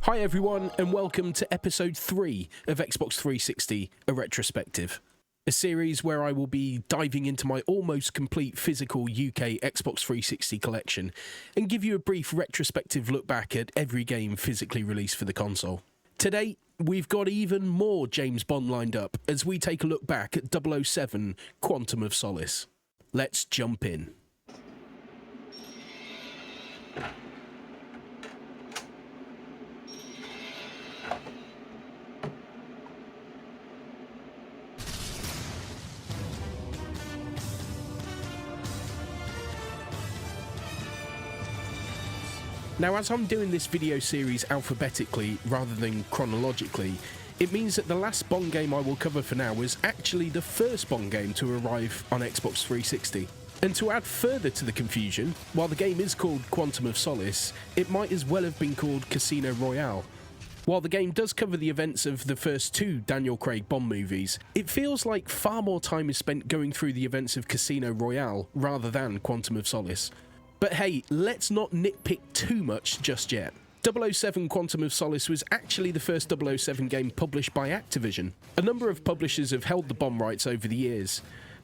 Hi everyone, and welcome to episode 3 of Xbox 360, a retrospective. A series where I will be diving into my almost complete physical UK Xbox 360 collection and give you a brief retrospective look back at every game physically released for the console. Today, we've got even more James Bond lined up as we take a look back at 007 Quantum of Solace. Let's jump in. Now, as I'm doing this video series alphabetically rather than chronologically, it means that the last Bond game I will cover for now was actually the first Bond game to arrive on Xbox 360. And to add further to the confusion, while the game is called Quantum of Solace, it might as well have been called Casino Royale. While the game does cover the events of the first two Daniel Craig Bond movies, it feels like far more time is spent going through the events of Casino Royale rather than Quantum of Solace. But hey, let's not nitpick too much just yet. 007 Quantum of Solace was actually the first 007 game published by Activision. A number of publishers have held the Bond rights over the years.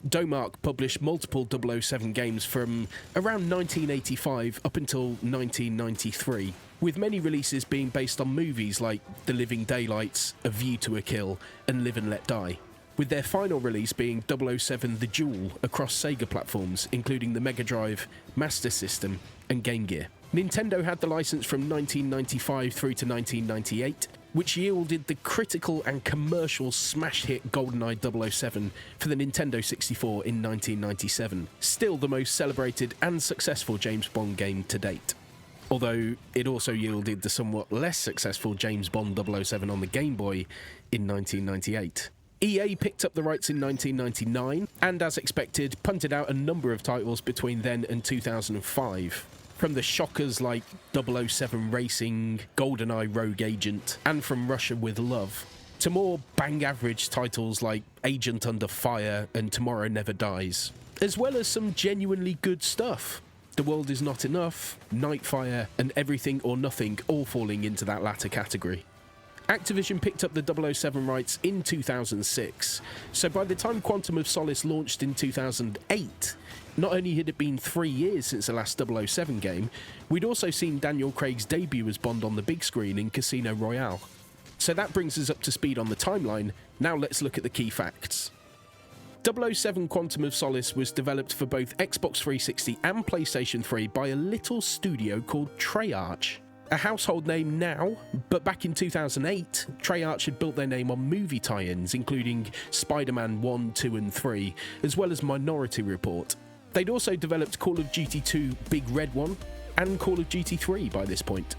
Domark published multiple 007 games from around 1985 up until 1993, with many releases being based on movies like The Living Daylights, A View to a Kill, and Live and Let Die, with their final release being 007 The Duel across Sega platforms, including the Mega Drive, Master System, and Game Gear. Nintendo had the license from 1995 through to 1998, which yielded the critical and commercial smash hit GoldenEye 007 for the Nintendo 64 in 1997, still the most celebrated and successful James Bond game to date. Although it also yielded the somewhat less successful James Bond 007 on the Game Boy in 1998. EA picked up the rights in 1999, and as expected, punted out a number of titles between then and 2005. From the shockers like 007 Racing, GoldenEye Rogue Agent, and From Russia with Love, to more bang-average titles like Agent Under Fire and Tomorrow Never Dies, as well as some genuinely good stuff. The World Is Not Enough, Nightfire, and Everything or Nothing all falling into that latter category. Activision picked up the 007 rights in 2006, so by the time Quantum of Solace launched in 2008, not only had it been 3 years since the last 007 game, we'd also seen Daniel Craig's debut as Bond on the big screen in Casino Royale. So that brings us up to speed on the timeline. Now let's look at the key facts. 007 Quantum of Solace was developed for both Xbox 360 and PlayStation 3 by a little studio called Treyarch. A household name now, but back in 2008, Treyarch had built their name on movie tie-ins, including Spider-Man 1, 2 and 3, as well as Minority Report. They'd also developed Call of Duty 2 Big Red One and Call of Duty 3 by this point.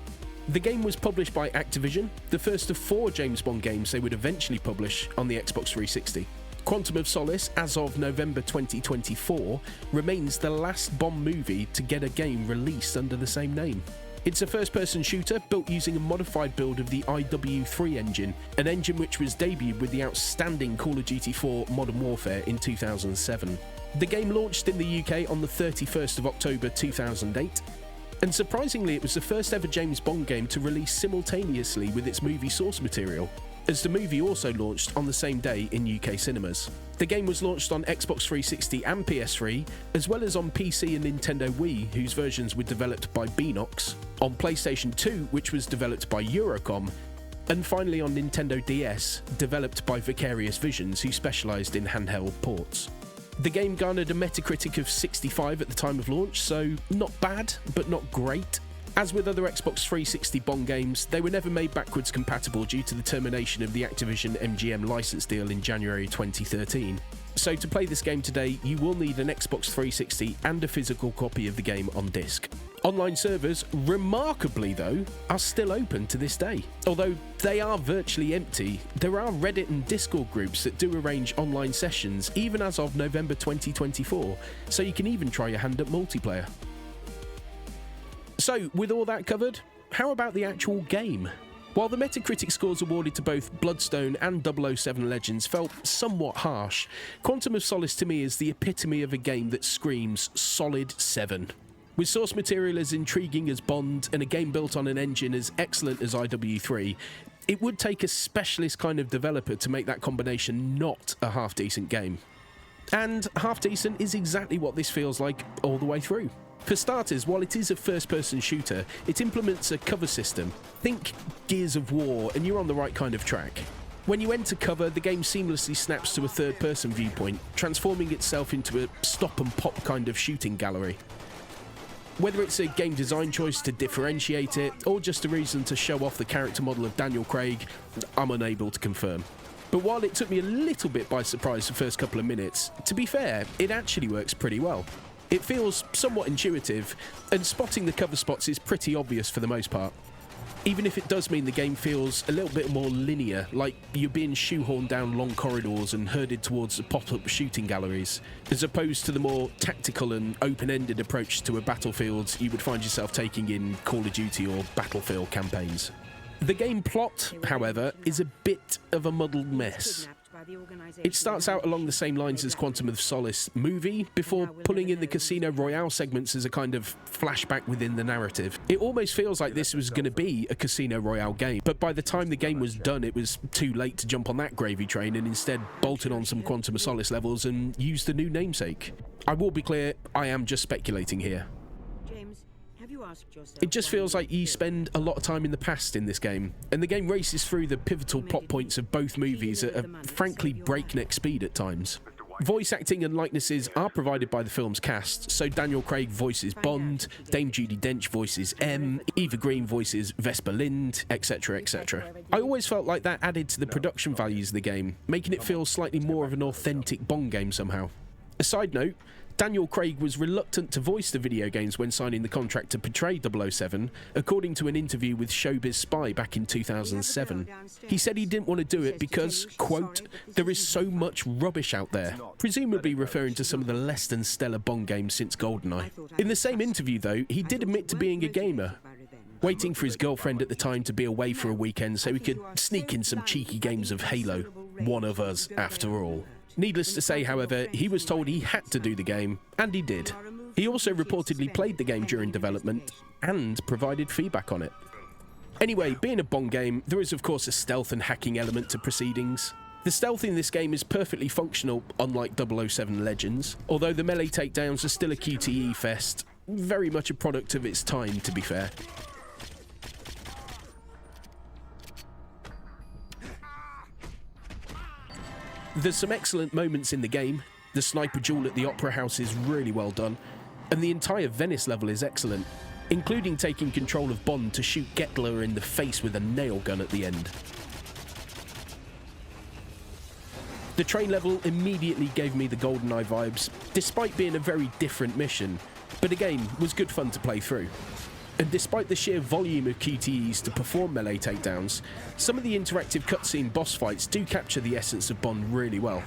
The game was published by Activision, the first of 4 James Bond games they would eventually publish on the Xbox 360. Quantum of Solace, as of November 2024, remains the last Bond movie to get a game released under the same name. It's a first-person shooter built using a modified build of the IW3 engine, an engine which was debuted with the outstanding Call of Duty 4 Modern Warfare in 2007. The game launched in the UK on the 31st of October 2008, and surprisingly it was the first ever James Bond game to release simultaneously with its movie source material, as the movie also launched on the same day in UK cinemas. The game was launched on Xbox 360 and PS3, as well as on PC and Nintendo Wii, whose versions were developed by Beenox, on PlayStation 2, which was developed by Eurocom, and finally on Nintendo DS, developed by Vicarious Visions, who specialised in handheld ports. The game garnered a Metacritic of 65 at the time of launch, so not bad, but not great. As with other Xbox 360 Bond games, they were never made backwards compatible due to the termination of the Activision MGM license deal in January 2013. So to play this game today, you will need an Xbox 360 and a physical copy of the game on disc. Online servers, remarkably though, are still open to this day. Although they are virtually empty, there are Reddit and Discord groups that do arrange online sessions even as of November 2024, so you can even try your hand at multiplayer. So, with all that covered, how about the actual game? While the Metacritic scores awarded to both Bloodstone and 007 Legends felt somewhat harsh, Quantum of Solace to me is the epitome of a game that screams solid 7. With source material as intriguing as Bond and a game built on an engine as excellent as IW3, it would take a specialist kind of developer to make that combination not a half-decent game. And half-decent is exactly what this feels like all the way through. For starters, while it is a first-person shooter, it implements a cover system. Think Gears of War, and you're on the right kind of track. When you enter cover, the game seamlessly snaps to a third-person viewpoint, transforming itself into a stop-and-pop kind of shooting gallery. Whether it's a game design choice to differentiate it, or just a reason to show off the character model of Daniel Craig, I'm unable to confirm. But while it took me a little bit by surprise the first couple of minutes, to be fair, it actually works pretty well. It feels somewhat intuitive, and spotting the cover spots is pretty obvious for the most part. Even if it does mean the game feels a little bit more linear, like you're being shoehorned down long corridors and herded towards the pop-up shooting galleries, as opposed to the more tactical and open-ended approach to a battlefield you would find yourself taking in Call of Duty or Battlefield campaigns. The game plot, however, is a bit of a muddled mess. It starts out along the same lines as Quantum of Solace movie, before pulling in the Casino Royale segments as a kind of flashback within the narrative. It almost feels like this was going to be a Casino Royale game, but by the time the game was done, it was too late to jump on that gravy train and instead bolted on some Quantum of Solace levels and used the new namesake. I will be clear, I am just speculating here. It just feels like you spend a lot of time in the past in this game, and the game races through the pivotal plot points of both movies at a frankly breakneck speed at times. Voice acting and likenesses are provided by the film's cast, so Daniel Craig voices Bond, Dame Judi Dench voices M, Eva Green voices Vesper Lind, etc, etc. I always felt like that added to the production values of the game, making it feel slightly more of an authentic Bond game somehow. A side note, Daniel Craig was reluctant to voice the video games when signing the contract to portray 007, according to an interview with Showbiz Spy back in 2007. He said he didn't want to do it because, quote, there is so much rubbish out there, presumably referring to some of the less than stellar Bond games since GoldenEye. In the same interview though, he did admit to being a gamer, waiting for his girlfriend at the time to be away for a weekend so he could sneak in some cheeky games of Halo, one of us after all. Needless to say, however, he was told he had to do the game, and he did. He also reportedly played the game during development, and provided feedback on it. Anyway, being a Bond game, there is of course a stealth and hacking element to proceedings. The stealth in this game is perfectly functional, unlike 007 Legends, although the melee takedowns are still a QTE fest, very much a product of its time, to be fair. There's some excellent moments in the game. The sniper duel at the Opera House is really well done, and the entire Venice level is excellent, including taking control of Bond to shoot Gettler in the face with a nail gun at the end. The train level immediately gave me the GoldenEye vibes, despite being a very different mission, but again, was good fun to play through. And despite the sheer volume of QTEs to perform melee takedowns, some of the interactive cutscene boss fights do capture the essence of Bond really well.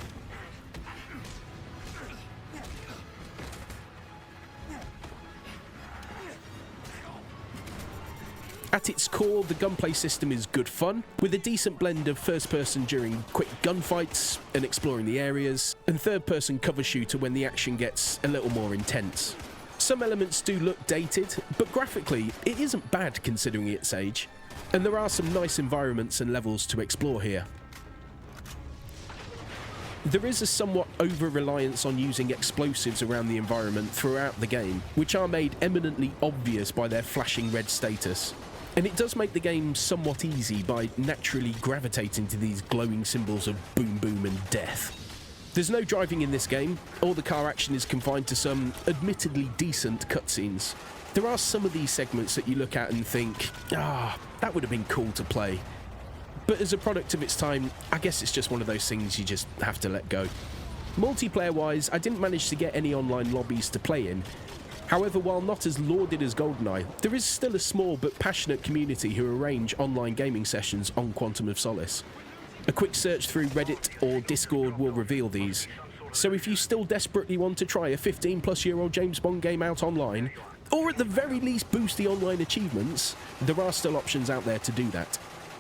At its core, the gunplay system is good fun, with a decent blend of first-person during quick gunfights and exploring the areas, and third-person cover shooter when the action gets a little more intense. Some elements do look dated, but graphically, it isn't bad considering its age, and there are some nice environments and levels to explore here. There is a somewhat over-reliance on using explosives around the environment throughout the game, which are made eminently obvious by their flashing red status. And it does make the game somewhat easy by naturally gravitating to these glowing symbols of boom boom and death. There's no driving in this game, all the car action is confined to some admittedly decent cutscenes. There are some of these segments that you look at and think, that would have been cool to play. But as a product of its time, I guess it's just one of those things you just have to let go. Multiplayer-wise, I didn't manage to get any online lobbies to play in. However, while not as lauded as GoldenEye, there is still a small but passionate community who arrange online gaming sessions on Quantum of Solace. A quick search through Reddit or Discord will reveal these, so if you still desperately want to try a 15-plus-year-old James Bond game out online, or at the very least boost the online achievements, there are still options out there to do that.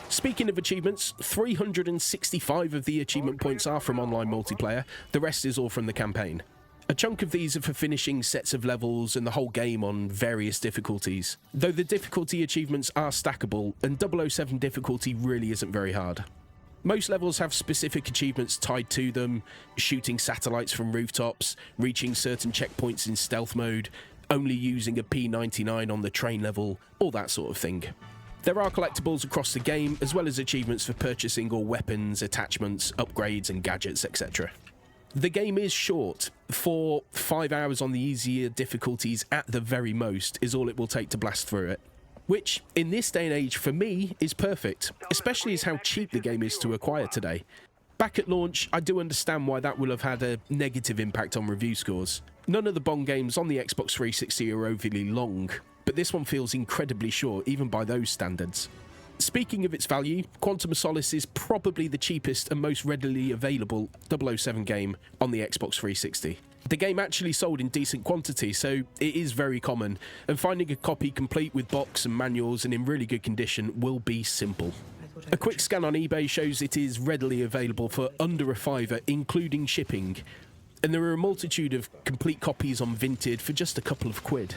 Speaking of achievements, 365 of the achievement points are from online multiplayer, the rest is all from the campaign. A chunk of these are for finishing sets of levels and the whole game on various difficulties, though the difficulty achievements are stackable and 007 difficulty really isn't very hard. Most levels have specific achievements tied to them: shooting satellites from rooftops, reaching certain checkpoints in stealth mode, only using a P99 on the train level, all that sort of thing. There are collectibles across the game, as well as achievements for purchasing all weapons, attachments, upgrades and gadgets, etc. The game is short. 5 hours on the easier difficulties at the very most is all it will take to blast through it. Which, in this day and age, for me, is perfect, especially as how cheap the game is to acquire today. Back at launch, I do understand why that will have had a negative impact on review scores. None of the Bond games on the Xbox 360 are overly long, but this one feels incredibly short, even by those standards. Speaking of its value, Quantum of Solace is probably the cheapest and most readily available 007 game on the Xbox 360. The game actually sold in decent quantity, so it is very common, and finding a copy complete with box and manuals and in really good condition will be simple. A quick scan on eBay shows it is readily available for under a £5, including shipping, and there are a multitude of complete copies on Vinted for just a couple of quid.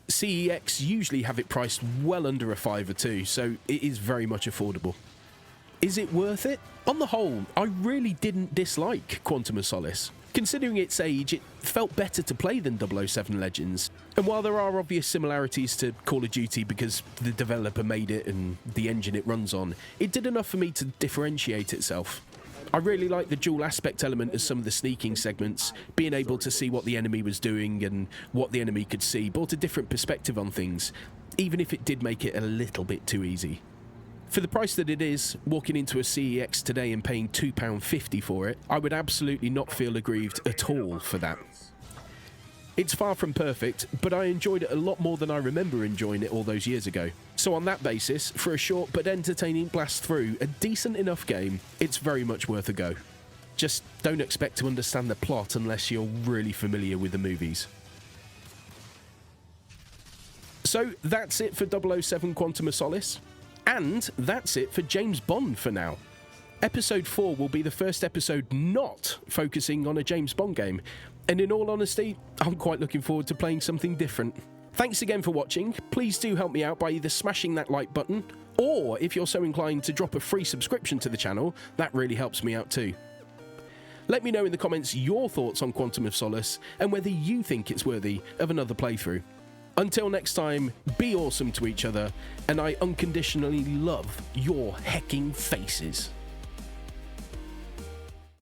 CEX usually have it priced well under a £5 too, so it is very much affordable. Is it worth it? On the whole, I really didn't dislike Quantum of Solace. Considering its age, it felt better to play than 007 Legends. And while there are obvious similarities to Call of Duty because the developer made it and the engine it runs on, it did enough for me to differentiate itself. I really like the dual aspect element of some of the sneaking segments. Being able to see what the enemy was doing and what the enemy could see brought a different perspective on things, even if it did make it a little bit too easy. For the price that it is, walking into a CEX today and paying £2.50 for it, I would absolutely not feel aggrieved at all for that. It's far from perfect, but I enjoyed it a lot more than I remember enjoying it all those years ago. So on that basis, for a short but entertaining blast through a decent enough game, it's very much worth a go. Just don't expect to understand the plot unless you're really familiar with the movies. So that's it for 007 Quantum of Solace. And that's it for James Bond for now. Episode 4 will be the first episode not focusing on a James Bond game, and in all honesty, I'm quite looking forward to playing something different. Thanks again for watching. Please do help me out by either smashing that like button, or if you're so inclined to drop a free subscription to the channel, that really helps me out too. Let me know in the comments your thoughts on Quantum of Solace, and whether you think it's worthy of another playthrough. Until next time, be awesome to each other, and I unconditionally love your hecking faces.